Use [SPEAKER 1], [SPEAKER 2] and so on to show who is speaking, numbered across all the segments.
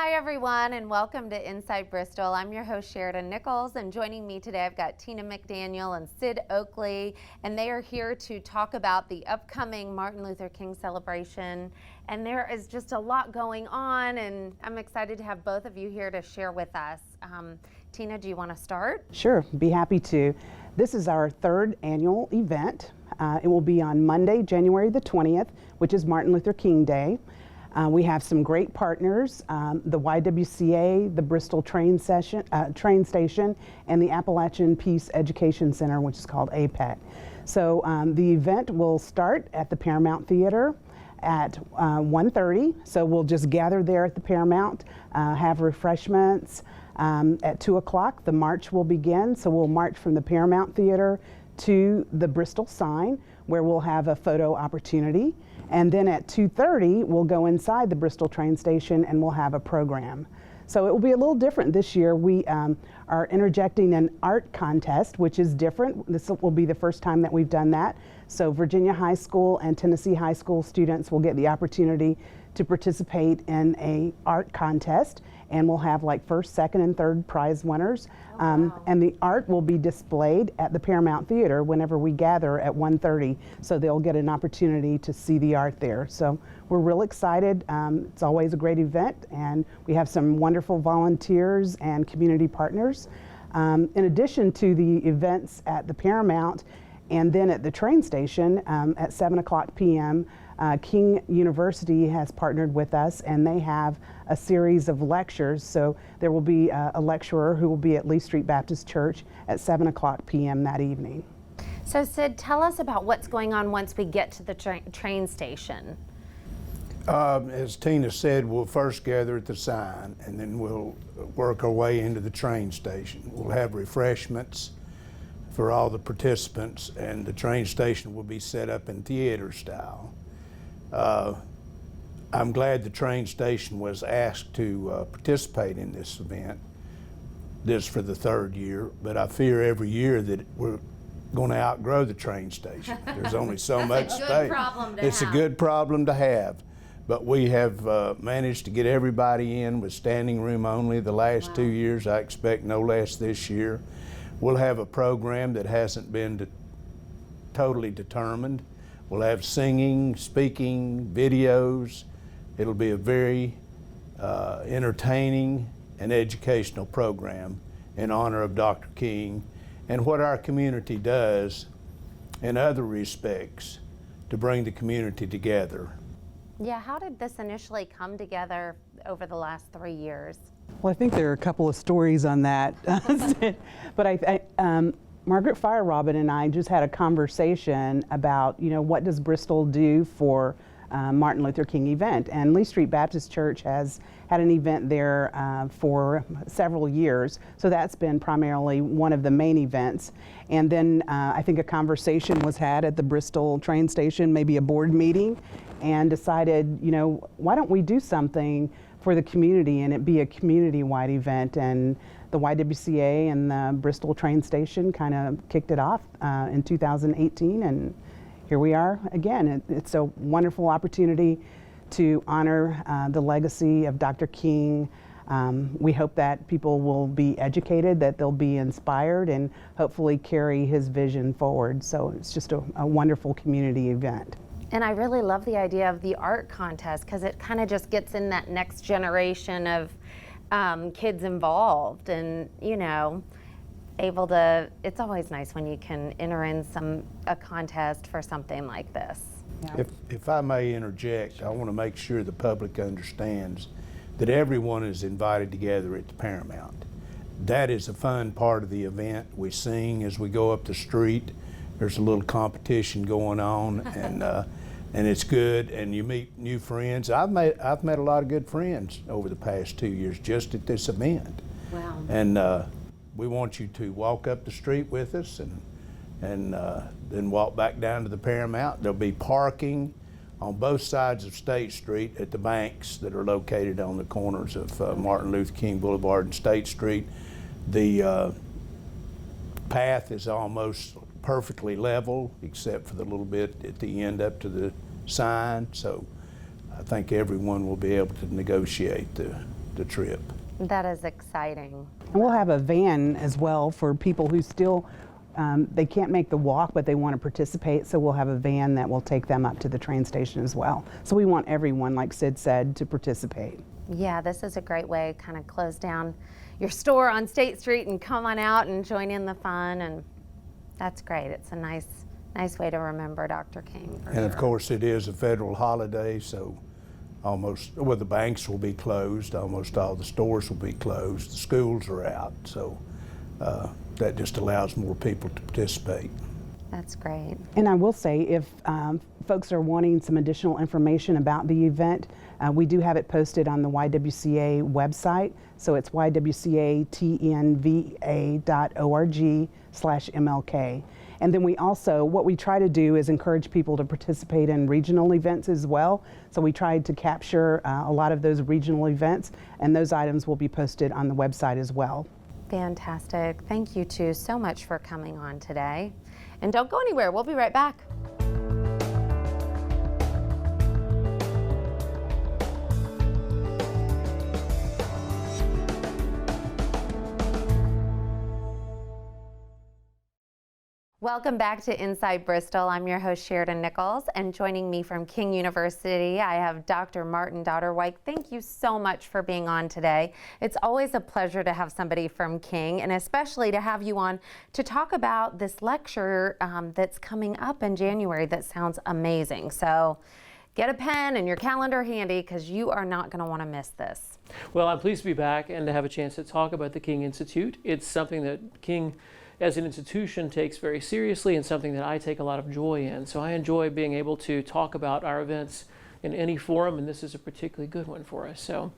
[SPEAKER 1] Hi everyone, and welcome to Inside Bristol. I'm your host Sheridan Nichols, and joining me today I've got Tina McDaniel and Sid Oakley, and they are here to talk about the upcoming Martin Luther King celebration. And there is just a lot going on, and I'm excited to have both of you here to share with us. Tina, do you want to start?
[SPEAKER 2] Sure, be happy to. This is our third annual event. It will be on Monday, January the 20th, which is Martin Luther King Day. We have some great partners, the YWCA, the Bristol train station, and the Appalachian Peace Education Center, which is called APEC. So the event will start at the Paramount Theater at 1:30. So we'll just gather there at the Paramount, have refreshments. At 2 o'clock, the march will begin. So we'll march from the Paramount Theater to the Bristol sign, where we'll have a photo opportunity. And then at 2:30, we'll go inside the Bristol train station and we'll have a program. So it will be a little different this year. We are interjecting an art contest, which is different. This will be the first time that we've done that. So Virginia High School and Tennessee High School students will get the opportunity to participate in an art contest, and we'll have like first, second, and third prize winners.
[SPEAKER 1] Wow.
[SPEAKER 2] And the art will be displayed at the Paramount Theater whenever we gather at 1:30, so they'll get an opportunity to see the art there. So we're real excited. It's always a great event, and we have some wonderful volunteers and community partners. In addition to the events at the Paramount and then at the train station at 7 o'clock p.m., King University has partnered with us, and they have a series of lectures. So there will be a lecturer who will be at Lee Street Baptist Church at 7 o'clock p.m. that evening.
[SPEAKER 1] So Sid, tell us about what's going on once we get to the train station.
[SPEAKER 3] As Tina said, we'll first gather at the sign, and then we'll work our way into the train station. We'll have refreshments for all the participants, and the train station will be set up in theater style. I'm glad the train station was asked to participate in this event, this for the third year, but I fear every year that we're going to outgrow the train station. There's only so much space. It's a good problem to have. But we have managed to get everybody in with standing room only the last 2 years. I expect no less this year. We'll have a program that hasn't been totally determined. We'll have singing, speaking, videos. It'll be a very entertaining and educational program in honor of Dr. King and what our community does in other respects to bring the community together.
[SPEAKER 1] Yeah, how did this initially come together over the last 3 years?
[SPEAKER 2] Well, I think there are a couple of stories on that. But Margaret Fire-Robin and I just had a conversation about, what does Bristol do for Martin Luther King event? And Lee Street Baptist Church has had an event there for several years. So that's been primarily one of the main events. And then I think a conversation was had at the Bristol train station, maybe a board meeting, and decided, why don't we do something for the community and it be a community-wide event. And the YWCA and the Bristol train station kind of kicked it off in 2018, and here we are again. It's a wonderful opportunity to honor the legacy of Dr. King. We hope that people will be educated, that they'll be inspired, and hopefully carry his vision forward. So it's just a wonderful community event.
[SPEAKER 1] And I really love the idea of the art contest, because it kind of just gets in that next generation of kids involved, and able to. It's always nice when you can enter in a contest for something like this.
[SPEAKER 2] Yeah.
[SPEAKER 3] If I may interject, I want to make sure the public understands that everyone is invited together at the Paramount. That is a fun part of the event. We sing as we go up the street. There's a little competition going on, and it's good, and you meet new friends. I've met a lot of good friends over the past 2 years just at this event.
[SPEAKER 1] Wow.
[SPEAKER 3] And we want you to walk up the street with us and then walk back down to the Paramount. There'll be parking on both sides of State Street at the banks that are located on the corners of Martin Luther King Boulevard and State Street. The path is almost perfectly level, except for the little bit at the end up to the sign. So I think everyone will be able to negotiate the the trip.
[SPEAKER 1] That is exciting.
[SPEAKER 2] And we'll have a van as well for people who still, they can't make the walk, but they want to participate. So we'll have a van that will take them up to the train station as well. So we want everyone, like Sid said, to participate.
[SPEAKER 1] Yeah, this is a great way to kind of close down your store on State Street and come on out and join in the fun. And that's great. It's a nice way to remember Dr. King.
[SPEAKER 3] And of course, it is a federal holiday, so the banks will be closed, almost all the stores will be closed, the schools are out, so that just allows more people to participate.
[SPEAKER 1] That's great.
[SPEAKER 2] And I will say, if folks are wanting some additional information about the event, we do have it posted on the YWCA website. So it's ywcatnva.org/MLK. And then we also, what we try to do is encourage people to participate in regional events as well. So we tried to capture a lot of those regional events, and those items will be posted on the website as well.
[SPEAKER 1] Fantastic. Thank you two so much for coming on today. And don't go anywhere. We'll be right back. Welcome back to Inside Bristol. I'm your host, Sheridan Nichols, and joining me from King University, I have Dr. Martin Dodderwyk. Thank you so much for being on today. It's always a pleasure to have somebody from King, and especially to have you on to talk about this lecture that's coming up in January that sounds amazing. So get a pen and your calendar handy, because you are not going to want to miss this.
[SPEAKER 4] Well, I'm pleased to be back and to have a chance to talk about the King Institute. It's something that King as an institution takes very seriously and something that I take a lot of joy in. So I enjoy being able to talk about our events in any forum, and this is a particularly good one for us. So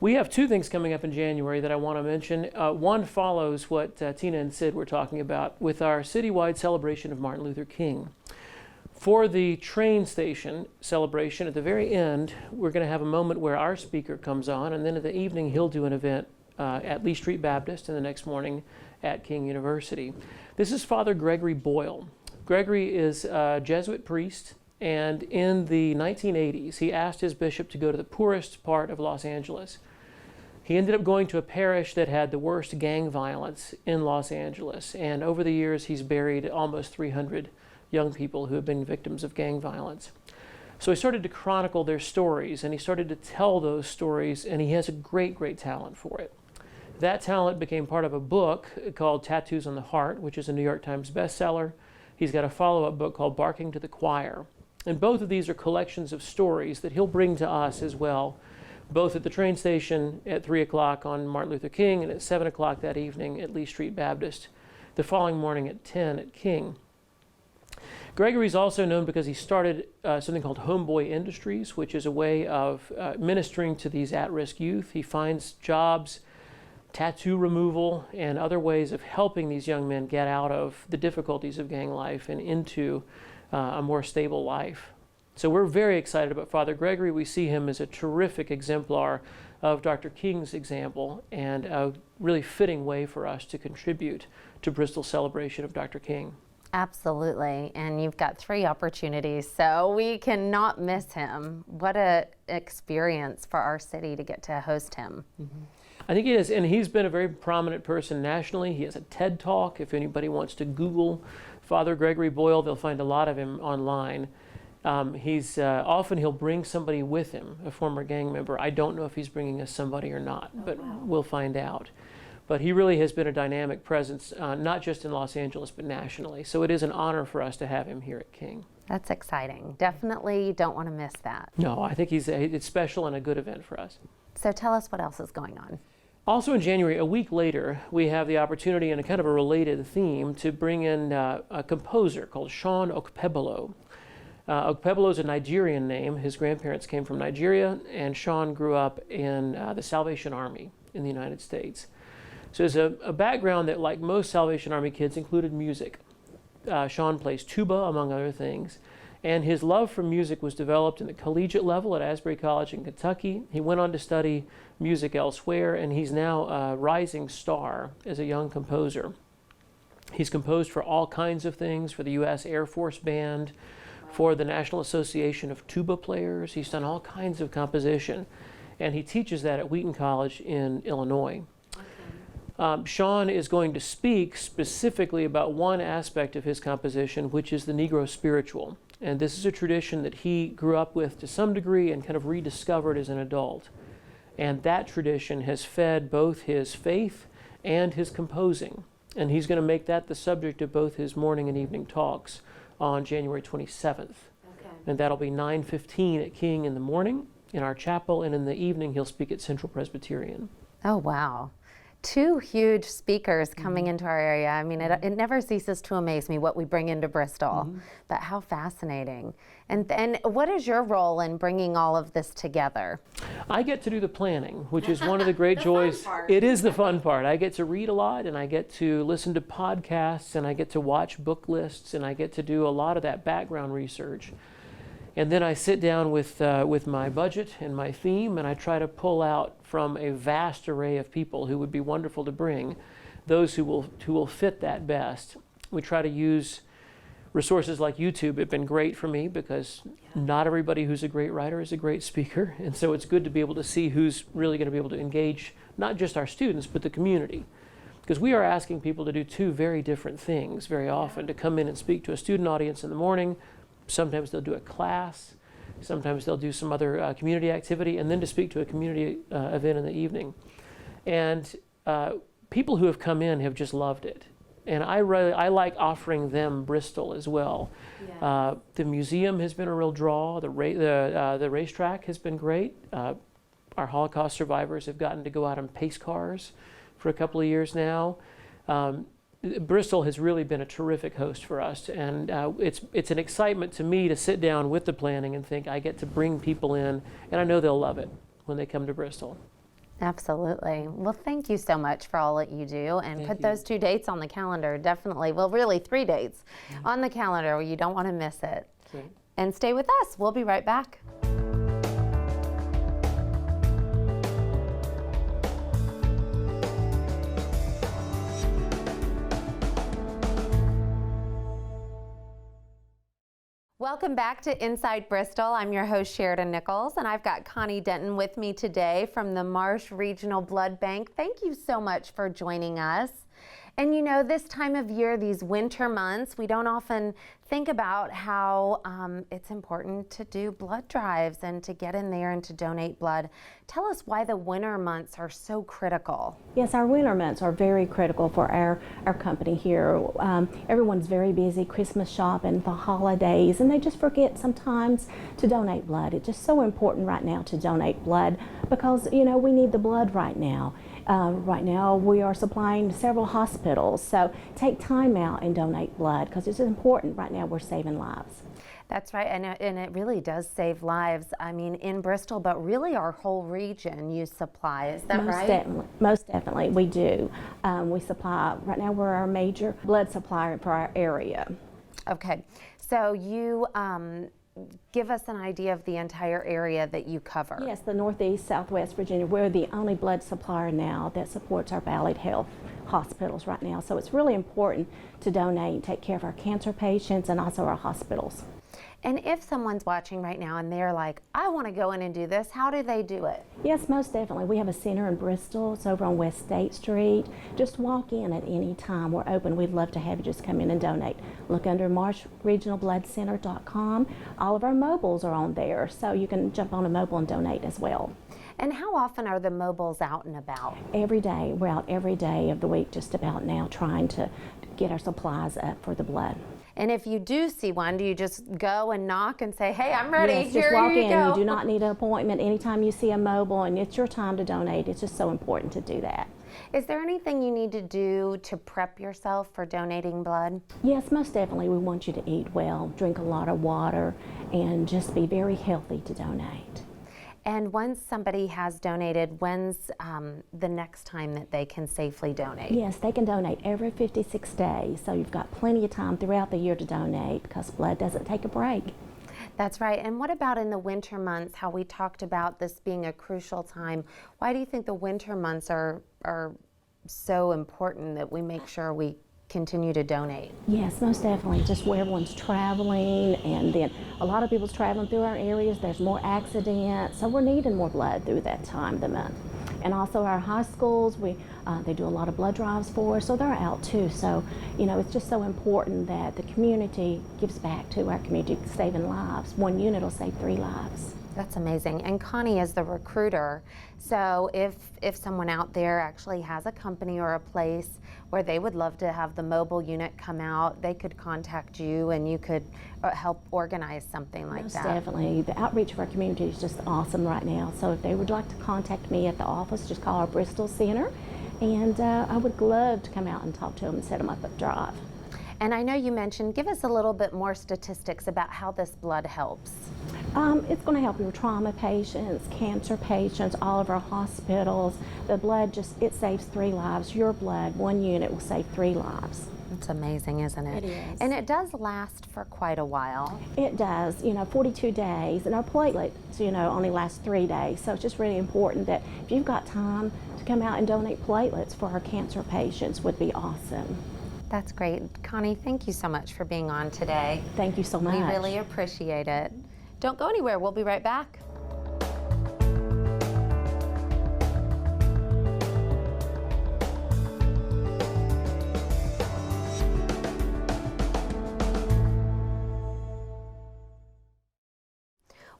[SPEAKER 4] we have two things coming up in January that I want to mention. One follows what Tina and Sid were talking about with our citywide celebration of Martin Luther King. For the train station celebration, at the very end, we're going to have a moment where our speaker comes on, and then in the evening he'll do an event at Lee Street Baptist, and the next morning at King University. This is Father Gregory Boyle. Gregory is a Jesuit priest, and in the 1980s he asked his bishop to go to the poorest part of Los Angeles. He ended up going to a parish that had the worst gang violence in Los Angeles, and over the years he's buried almost 300 young people who have been victims of gang violence. So he started to chronicle their stories, and he started to tell those stories, and he has a great talent for it. That talent became part of a book called Tattoos on the Heart, which is a New York Times bestseller. He's got a follow-up book called Barking to the Choir. And both of these are collections of stories that he'll bring to us as well, both at the train station at 3 o'clock on Martin Luther King and at 7 o'clock that evening at Lee Street Baptist, the following morning at 10 at King. Gregory's also known because he started something called Homeboy Industries, which is a way of ministering to these at-risk youth. He finds jobs, tattoo removal, and other ways of helping these young men get out of the difficulties of gang life and into a more stable life. So we're very excited about Father Gregory. We see him as a terrific exemplar of Dr. King's example, and a really fitting way for us to contribute to Bristol's celebration of Dr. King.
[SPEAKER 1] Absolutely, and you've got 3 opportunities, so we cannot miss him. What an experience for our city to get to host him.
[SPEAKER 4] Mm-hmm. I think he is, and he's been a very prominent person nationally. He has a TED Talk. If anybody wants to Google Father Gregory Boyle, they'll find a lot of him online. Often he'll bring somebody with him, a former gang member. I don't know if he's bringing us somebody or not, but we'll find out. But he really has been a dynamic presence, not just in Los Angeles, but nationally. So it is an honor for us to have him here at King.
[SPEAKER 1] That's exciting. Definitely don't want to miss that.
[SPEAKER 4] No, I think it's special and a good event for us.
[SPEAKER 1] So tell us what else is going on.
[SPEAKER 4] Also in January, a week later, we have the opportunity, in a kind of a related theme, to bring in a composer called Sean Okpebolo. Okpebolo is a Nigerian name. His grandparents came from Nigeria, and Sean grew up in the Salvation Army in the United States. So there's a background that, like most Salvation Army kids, included music. Sean plays tuba, among other things, and his love for music was developed in the collegiate level at Asbury College in Kentucky. He went on to study music elsewhere, and he's now a rising star as a young composer. He's composed for all kinds of things, for the U.S. Air Force Band, for the National Association of Tuba Players. He's done all kinds of composition. and he teaches that at Wheaton College in Illinois. Sean is going to speak specifically about one aspect of his composition, which is the Negro spiritual. And this is a tradition that he grew up with to some degree and kind of rediscovered as an adult. And that tradition has fed both his faith and his composing. And he's going to make that the subject of both his morning and evening talks on January 27th. And that'll be 9:15 at King in the morning in our chapel, and in the evening he'll speak at Central Presbyterian.
[SPEAKER 1] Oh, wow. Two huge speakers coming into our area. I mean, it never ceases to amaze me what we bring into Bristol, but how fascinating. And what is your role in bringing all of this together?
[SPEAKER 4] I get to do the planning, which is one of the great joys. It is the fun part. I get to read a lot, and I get to listen to podcasts, and I get to watch book lists, and I get to do a lot of that background research. And then I sit down with my budget and my theme, and I try to pull out from a vast array of people who would be wonderful to bring, those who will fit that best. We try to use resources like YouTube. It's been great for me because not everybody who's a great writer is a great speaker, and so it's good to be able to see who's really going to be able to engage not just our students but the community. Because we are asking people to do two very different things very often, to come in and speak to a student audience in the morning. Sometimes they'll do a class, sometimes they'll do some other community activity, and then to speak to a community event in the evening. And people who have come in have just loved it. And I like offering them Bristol as well. Yeah. The museum has been a real draw. The racetrack has been great. Our Holocaust survivors have gotten to go out on pace cars for a couple of years now. Bristol has really been a terrific host for us, and it's an excitement to me to sit down with the planning and think I get to bring people in, and I know they'll love it when they come to Bristol.
[SPEAKER 1] Absolutely. Well, thank you so much for all that you do, and put those 2 dates on the calendar, definitely. Well, really 3 dates on the calendar. You don't want to miss it.
[SPEAKER 4] Great.
[SPEAKER 1] And stay with us. We'll be right back. Welcome back to Inside Bristol. I'm your host, Sheridan Nichols, and I've got Connie Denton with me today from the Marsh Regional Blood Bank. Thank you so much for joining us. And you know, this time of year, these winter months, we don't often think about how it's important to do blood drives and to get in there and to donate blood. Tell us why the winter months are so critical.
[SPEAKER 5] Yes, our winter months are very critical for our company here. Everyone's very busy, Christmas shopping, the holidays, and they just forget sometimes to donate blood. It's just so important right now to donate blood because, you know, we need the blood right now. Right now we are supplying several hospitals, so take time out and donate blood because it's important right now. We're saving lives.
[SPEAKER 1] That's right, and it really does save lives. I mean, in Bristol, but really our whole region you supply. Is that right?
[SPEAKER 5] Most definitely, we do. We supply, right now we're our major blood supplier for our area.
[SPEAKER 1] Okay, so you give us an idea of the entire area that you cover.
[SPEAKER 5] Yes, the Northeast, Southwest Virginia. We're the only blood supplier now that supports our Valley Health hospitals right now. So it's really important to donate and take care of our cancer patients and also our hospitals.
[SPEAKER 1] And if someone's watching right now and they're like, I want to go in and do this, how do they do it?
[SPEAKER 5] Yes, most definitely. We have a center in Bristol. It's over on West State Street. Just walk in at any time. We're open. We'd love to have you just come in and donate. Look under marshregionalbloodcenter.com. All of our mobiles are on there, so you can jump on a mobile and donate as well.
[SPEAKER 1] And how often are the mobiles out and about?
[SPEAKER 5] Every day. We're out every day of the week just about now trying to get our supplies up for the blood.
[SPEAKER 1] And if you do see one, do you just go and knock and say, hey, I'm ready,
[SPEAKER 5] yes,
[SPEAKER 1] here
[SPEAKER 5] just walk
[SPEAKER 1] you
[SPEAKER 5] in.
[SPEAKER 1] go.
[SPEAKER 5] You do not need an appointment. Anytime you see a mobile and it's your time to donate, it's just so important to do that.
[SPEAKER 1] Is there anything you need to do to prep yourself for donating blood?
[SPEAKER 5] Yes, most definitely. We want you to eat well, drink a lot of water, and just be very healthy to donate.
[SPEAKER 1] And once somebody has donated, when's the next time that they can safely donate?
[SPEAKER 5] Yes, they can donate every 56 days, so you've got plenty of time throughout the year to donate because blood doesn't take a break.
[SPEAKER 1] That's right. And what about in the winter months, how we talked about this being a crucial time? Why do you think the winter months are so important that we make sure we continue to donate.
[SPEAKER 5] Yes, most definitely. Just where everyone's traveling, and then a lot of people's traveling through our areas. There's more accidents, so we're needing more blood through that time of the month. And also our high schools, they do a lot of blood drives for us, so they're out too. So, you know, it's just so important that the community gives back to our community, saving lives. One unit will save 3 lives.
[SPEAKER 1] That's amazing. And Connie is the recruiter. So if someone out there actually has a company or a place where they would love to have the mobile unit come out, they could contact you and you could help organize something like
[SPEAKER 5] Most
[SPEAKER 1] that.
[SPEAKER 5] definitely. The outreach of our community is just awesome right now. So if they would like to contact me at the office, just call our Bristol Center, and I would love to come out and talk to them and set them up a drive.
[SPEAKER 1] And I know you mentioned, give us a little bit more statistics about how this blood helps.
[SPEAKER 5] It's going to help your trauma patients, cancer patients, all of our hospitals. The blood it saves 3 lives. Your blood, 1 unit will save 3 lives.
[SPEAKER 1] It's amazing, isn't it?
[SPEAKER 5] It is.
[SPEAKER 1] And it does last for quite a while.
[SPEAKER 5] It does, 42 days, and our platelets, only last 3 days. So it's just really important that if you've got time to come out and donate platelets for our cancer patients would be awesome.
[SPEAKER 1] That's great. Connie, thank you so much for being on today.
[SPEAKER 5] Thank you so much.
[SPEAKER 1] We really appreciate it. Don't go anywhere. We'll be right back.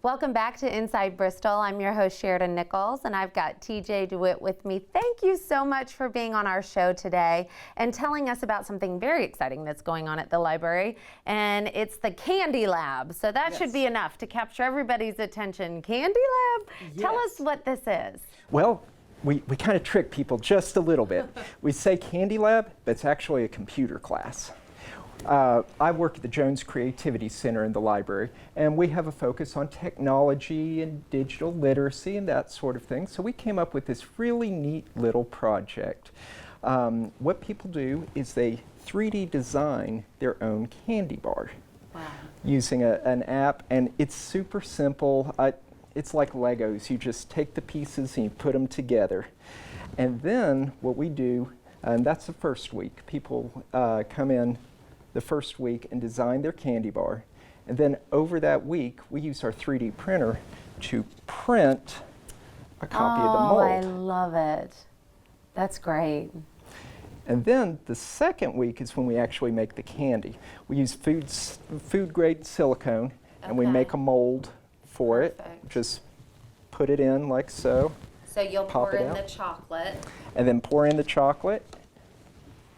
[SPEAKER 1] Welcome back to Inside Bristol. I'm your host, Sheridan Nichols, and I've got TJ DeWitt with me. Thank you so much for being on our show today and telling us about something very exciting that's going on at the library, and it's the Candy Lab. So that should be enough to capture everybody's attention. Candy Lab?
[SPEAKER 6] Yes.
[SPEAKER 1] Tell us what this is.
[SPEAKER 6] Well, we kind of trick people just a little bit. We say Candy Lab, but it's actually a computer class. I work at the Jones Creativity Center in the library, and we have a focus on technology and digital literacy and that sort of thing. So we came up with this really neat little project. What people do is they 3D design their own candy bar.
[SPEAKER 1] Wow.
[SPEAKER 6] Using an app, and it's super simple. It's like Legos. You just take the pieces and you put them together. And then what we do, and that's the first week, people come in the first week and design their candy bar. And then over that week, we use our 3D printer to print a copy of the mold.
[SPEAKER 1] Oh, I love it. That's great.
[SPEAKER 6] And then the second week is when we actually make the candy. We use food grade silicone, and we
[SPEAKER 1] Okay.
[SPEAKER 6] make a mold for it.
[SPEAKER 1] Perfect.
[SPEAKER 6] Just put it in like so,
[SPEAKER 1] So you'll
[SPEAKER 6] Pop
[SPEAKER 1] pour
[SPEAKER 6] it
[SPEAKER 1] in
[SPEAKER 6] out.
[SPEAKER 1] the chocolate.
[SPEAKER 6] and then pour in the chocolate,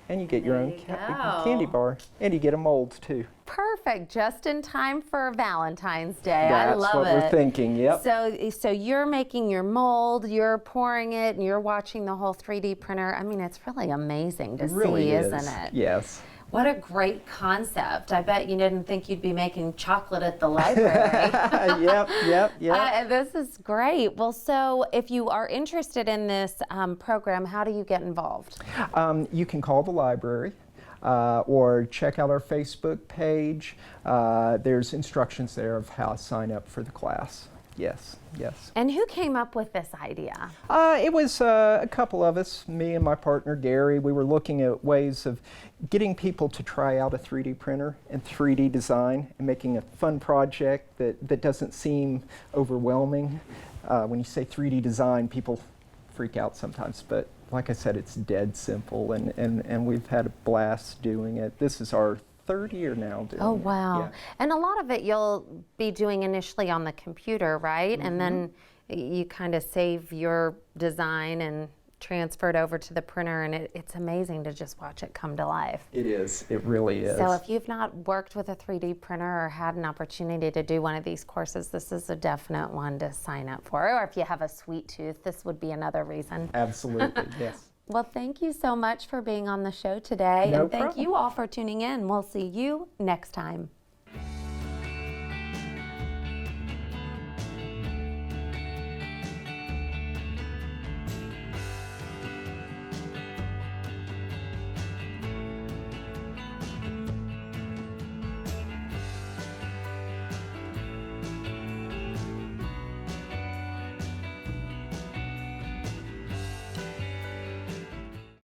[SPEAKER 6] and you get your
[SPEAKER 1] There
[SPEAKER 6] own
[SPEAKER 1] you go.
[SPEAKER 6] candy bar. And you get a mold too.
[SPEAKER 1] Perfect, just in time for Valentine's Day. I
[SPEAKER 6] That's
[SPEAKER 1] love
[SPEAKER 6] what
[SPEAKER 1] it.
[SPEAKER 6] we're thinking, yep.
[SPEAKER 1] So you're making your mold, you're pouring it, and you're watching the whole 3D printer. I mean, it's really amazing to
[SPEAKER 6] It really
[SPEAKER 1] see,
[SPEAKER 6] is.
[SPEAKER 1] isn't it?
[SPEAKER 6] Yes.
[SPEAKER 1] What a great concept. I bet you didn't think you'd be making chocolate at the library.
[SPEAKER 6] Yep.
[SPEAKER 1] This is great. Well, so if you are interested in this program, how do you get involved?
[SPEAKER 6] You can call the library or check out our Facebook page. There's instructions there of how to sign up for the class. Yes.
[SPEAKER 1] And who came up with this idea?
[SPEAKER 6] It was a couple of us, me and my partner Gary. We were looking at ways of getting people to try out a 3D printer and 3D design and making a fun project that doesn't seem overwhelming. When you say 3D design, people freak out sometimes, but like I said, it's dead simple, and we've had a blast doing it. This is our 3rd year now doing
[SPEAKER 1] Oh,
[SPEAKER 6] it.
[SPEAKER 1] wow.
[SPEAKER 6] Yeah.
[SPEAKER 1] And a lot of it you'll be doing initially on the computer, right? And then you kind of save your design and transfer it over to the printer, and it's amazing to just watch it come to life.
[SPEAKER 6] It is. It really is.
[SPEAKER 1] So if you've not worked with a 3D printer or had an opportunity to do one of these courses, this is a definite one to sign up for. Or if you have a sweet tooth, this would be another reason.
[SPEAKER 6] Absolutely, yes.
[SPEAKER 1] Well, thank you so much for being on the show today.
[SPEAKER 6] No
[SPEAKER 1] and thank
[SPEAKER 6] problem.
[SPEAKER 1] you all for tuning in. We'll see you next time.